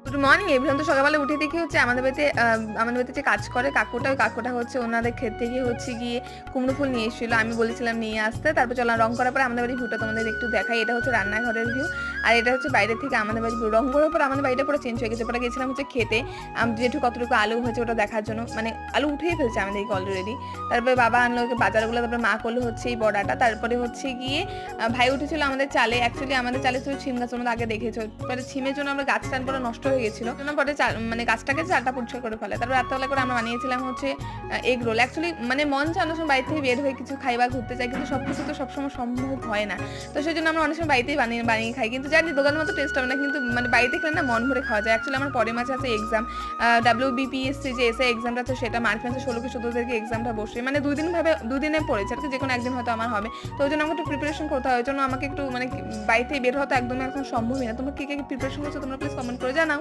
Good morning everyone. তো সকালবেলা উঠে দেখি হচ্ছে আমাদের বাড়িতে যে কাজ করে ওই কাকুটা হচ্ছে ওনাদের ক্ষেত থেকে হচ্ছে গিয়ে কুমড়ো ফুল নিয়ে এসেছিল। আমি বলেছিলাম নিয়ে আসতে। তারপর চললাম, রং করার পর আমাদের বাড়ির ভিউটা তোমাদের একটু দেখাই। এটা হচ্ছে রান্নাঘরের ভিউ, আর এটা হচ্ছে বাইরে থেকে আমাদের বাড়ির ভিউ। রং করার পর আমাদের বাড়িটা পুরো চেঞ্জ হয়ে গেছে। পরে গেছিলাম হচ্ছে খেতে, জেঠু কতটুকু আলু হয়েছে ওটা দেখার জন্য, মানে আলু উঠেই ফেলছে আমাদেরকে অলরেডি। তারপরে বাবা আনলো বাজারগুলো, তারপরে মা করলো হচ্ছে এই বড়াটা। তারপরে হচ্ছে গিয়ে ভাই উঠেছিল আমাদের চালে। অ্যাকচুয়ালি আমাদের চালে ছিল ছিম গাছ, আমাদের আগে দেখেছো। পরে ছিমের জন্য আমরা গাছ টান করে নষ্ট হয়ে গেছিলো, পরে মানে গাছটাকে চালটা পরিষ্কার করে ফেলে। তারপর রাত্রেবেলা করে আমরা বানিয়েছিলাম হচ্ছে এগ রোল। অ্যাকচুয়ালি মানে মন চানোর সময় বাড়ি থেকে বের হয়ে কিছু খাই বা ঘুরতে চাই, কিন্তু সবকিছু তো সবসময় সম্ভব হয় না। তো সেই জন্য আমরা অনেক সময় বাড়িতেই বানিয়ে খাই, কিন্তু জানি দোকানের মতো টেস্ট হবে না, কিন্তু মানে বাড়িতে খেলে না মন ভরে খাওয়া যায়। অ্যাকচুয়ালি আমার পরে মাসে আছে এক্সাম, WBPSC যে এসআই এক্সামটা আছে সেটা মার্চ মাসে 16 কি 17 তারিখে এক্সামটা বসে, মানে দুদিনে পড়েছে আর কি, যে কোনো একদিন হয়তো আমার হবে। তো ওই জন্য আমাকে একটু প্রিপারেশন করতে হয়। ওই জন্য আমাকে একটু মানে বাড়িতে বের হওয়া তো একদমই এখন সম্ভবই না। তোমরা কি প্রিপারেশন করছো তোমরা প্লিজ কমেন্ট করে জানাও।